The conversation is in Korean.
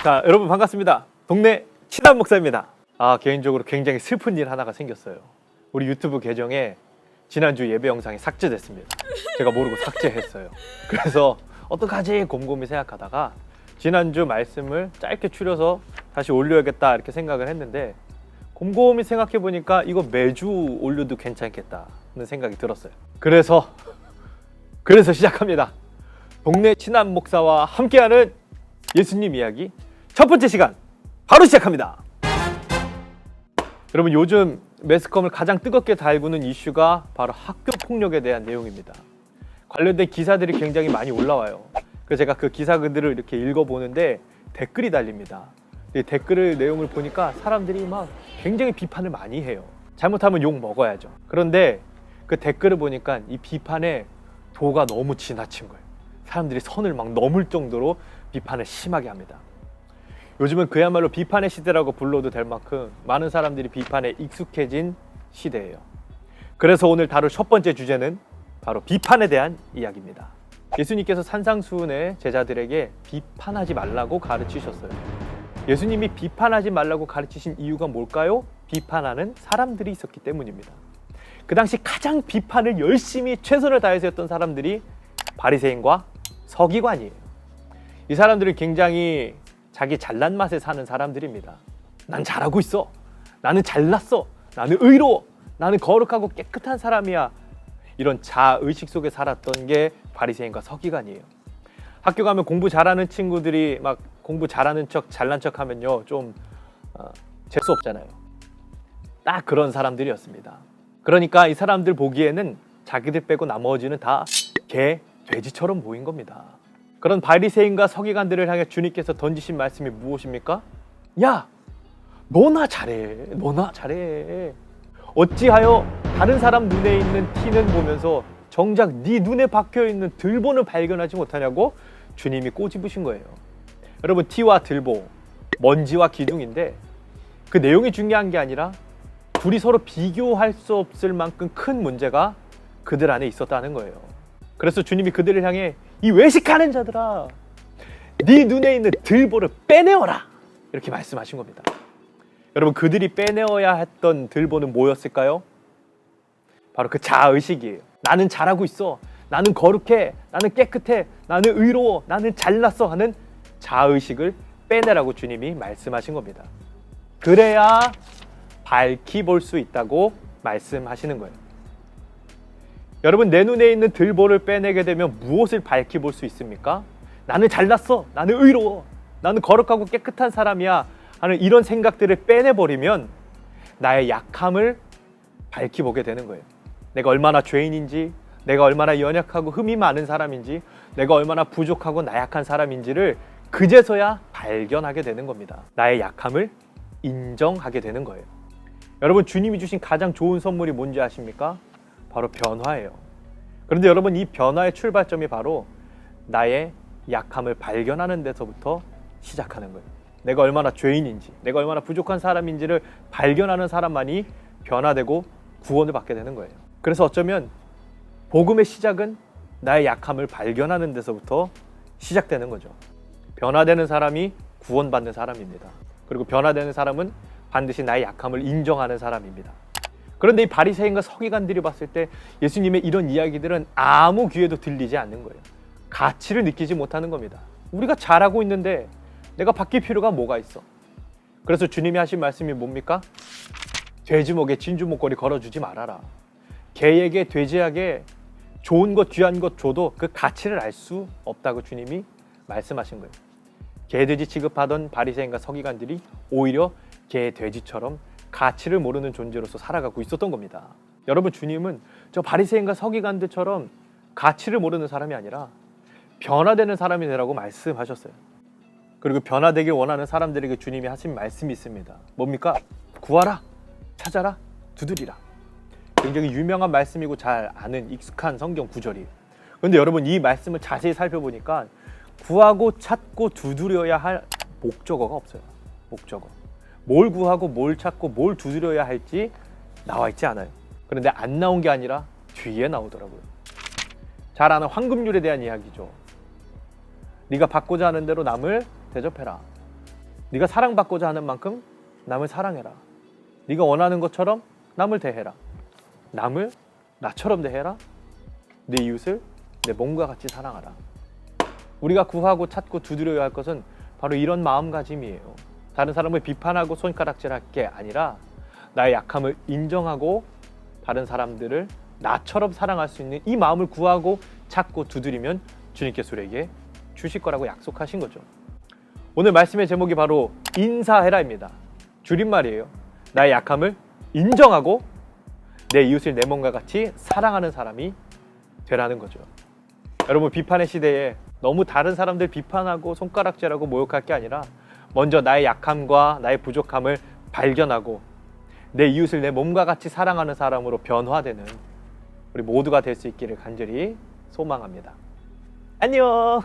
자, 여러분 반갑습니다. 동네 친한 목사입니다. 개인적으로 굉장히 슬픈 일 하나가 생겼어요. 우리 유튜브 계정에 지난주 예배 영상이 삭제됐습니다. 제가 모르고 삭제했어요. 그래서 어떡하지 곰곰이 생각하다가 지난주 말씀을 짧게 추려서 다시 올려야겠다 이렇게 생각을 했는데, 곰곰이 생각해 보니까 이거 매주 올려도 괜찮겠다는 생각이 들었어요. 그래서 시작합니다. 동네 친한 목사와 함께하는 예수님 이야기 첫 번째 시간 바로 시작합니다. 여러분, 요즘 매스컴을 가장 뜨겁게 달구는 이슈가 바로 학교 폭력에 대한 내용입니다. 관련된 기사들이 굉장히 많이 올라와요. 그래서 제가 그 기사들을 이렇게 읽어보는데 댓글이 달립니다. 이 댓글 내용을 보니까 사람들이 막 굉장히 비판을 많이 해요. 잘못하면 욕 먹어야죠. 그런데 그 댓글을 보니까 이 비판의 도가 너무 지나친 거예요. 사람들이 선을 막 넘을 정도로 비판을 심하게 합니다. 요즘은 그야말로 비판의 시대라고 불러도 될 만큼 많은 사람들이 비판에 익숙해진 시대예요. 그래서 오늘 다룰 첫 번째 주제는 바로 비판에 대한 이야기입니다. 예수님께서 산상수훈의 제자들에게 비판하지 말라고 가르치셨어요. 예수님이 비판하지 말라고 가르치신 이유가 뭘까요? 비판하는 사람들이 있었기 때문입니다. 그 당시 가장 비판을 열심히 최선을 다해서 했던 사람들이 바리새인과 서기관이에요. 이 사람들은 굉장히 자기 잘난 맛에 사는 사람들입니다. 난 잘하고 있어. 나는 잘났어. 나는 의로워. 나는 거룩하고 깨끗한 사람이야. 이런 자의식 속에 살았던 게 바리새인과 서기관이에요. 학교 가면 공부 잘하는 친구들이 막 공부 잘하는 척 잘난 척 하면요, 좀 재수 없잖아요. 딱 그런 사람들이었습니다. 그러니까 이 사람들 보기에는 자기들 빼고 나머지는 다 개, 돼지처럼 보인 겁니다. 그런 바리새인과 서기관들을 향해 주님께서 던지신 말씀이 무엇입니까? 야, 너나 잘해. 너나 잘해. 어찌하여 다른 사람 눈에 있는 티는 보면서 정작 네 눈에 박혀있는 들보는 발견하지 못하냐고 주님이 꼬집으신 거예요. 여러분, 티와 들보, 먼지와 기둥인데 그 내용이 중요한 게 아니라 둘이 서로 비교할 수 없을 만큼 큰 문제가 그들 안에 있었다는 거예요. 그래서 주님이 그들을 향해 이 외식하는 자들아, 네 눈에 있는 들보를 빼내어라, 이렇게 말씀하신 겁니다. 여러분, 그들이 빼내어야 했던 들보는 뭐였을까요? 바로 그 자아의식이에요. 나는 잘하고 있어. 나는 거룩해. 나는 깨끗해. 나는 의로워. 나는 잘났어 하는 자아의식을 빼내라고 주님이 말씀하신 겁니다. 그래야 밝히 볼 수 있다고 말씀하시는 거예요. 여러분, 내 눈에 있는 들보를 빼내게 되면 무엇을 밝히 볼 수 있습니까? 나는 잘났어. 나는 의로워. 나는 거룩하고 깨끗한 사람이야 하는 이런 생각들을 빼내버리면 나의 약함을 밝히 보게 되는 거예요. 내가 얼마나 죄인인지, 내가 얼마나 연약하고 흠이 많은 사람인지, 내가 얼마나 부족하고 나약한 사람인지를 그제서야 발견하게 되는 겁니다. 나의 약함을 인정하게 되는 거예요. 여러분, 주님이 주신 가장 좋은 선물이 뭔지 아십니까? 바로 변화예요. 그런데 여러분, 이 변화의 출발점이 바로 나의 약함을 발견하는 데서부터 시작하는 거예요. 내가 얼마나 죄인인지, 내가 얼마나 부족한 사람인지를 발견하는 사람만이 변화되고 구원을 받게 되는 거예요. 그래서 어쩌면 복음의 시작은 나의 약함을 발견하는 데서부터 시작되는 거죠. 변화되는 사람이 구원받는 사람입니다. 그리고 변화되는 사람은 반드시 나의 약함을 인정하는 사람입니다. 그런데 이 바리새인과 서기관들이 봤을 때 예수님의 이런 이야기들은 아무 귀에도 들리지 않는 거예요. 가치를 느끼지 못하는 겁니다. 우리가 잘하고 있는데 내가 바뀔 필요가 뭐가 있어? 그래서 주님이 하신 말씀이 뭡니까? 돼지 목에 진주 목걸이 걸어주지 말아라. 개에게 돼지에게 좋은 것 귀한 것 줘도 그 가치를 알 수 없다고 주님이 말씀하신 거예요. 개, 돼지 취급하던 바리새인과 서기관들이 오히려 개, 돼지처럼 가치를 모르는 존재로서 살아가고 있었던 겁니다. 여러분, 주님은 저 바리새인과 서기관들처럼 가치를 모르는 사람이 아니라 변화되는 사람이 되라고 말씀하셨어요. 그리고 변화되길 원하는 사람들에게 주님이 하신 말씀이 있습니다. 뭡니까? 구하라, 찾아라, 두드리라. 굉장히 유명한 말씀이고 잘 아는 익숙한 성경 구절이에요. 그런데 여러분, 이 말씀을 자세히 살펴보니까 구하고 찾고 두드려야 할 목적어가 없어요. 목적어. 뭘 구하고 뭘 찾고 뭘 두드려야 할지 나와 있지 않아요. 그런데 안 나온 게 아니라 뒤에 나오더라고요. 잘 아는 황금률에 대한 이야기죠. 네가 받고자 하는 대로 남을 대접해라. 네가 사랑받고자 하는 만큼 남을 사랑해라. 네가 원하는 것처럼 남을 대해라. 남을 나처럼 대해라. 내 이웃을 내 몸과 같이 사랑하라. 우리가 구하고 찾고 두드려야 할 것은 바로 이런 마음가짐이에요. 다른 사람을 비판하고 손가락질할 게 아니라 나의 약함을 인정하고 다른 사람들을 나처럼 사랑할 수 있는 이 마음을 구하고 찾고 두드리면 주님께서 우리에게 주실 거라고 약속하신 거죠. 오늘 말씀의 제목이 바로 인사해라입니다. 줄임말이에요. 나의 약함을 인정하고 내 이웃을 내 몸과 같이 사랑하는 사람이 되라는 거죠. 여러분, 비판의 시대에 너무 다른 사람들 비판하고 손가락질하고 모욕할 게 아니라 먼저 나의 약함과 나의 부족함을 발견하고 내 이웃을 내 몸과 같이 사랑하는 사람으로 변화되는 우리 모두가 될 수 있기를 간절히 소망합니다. 안녕.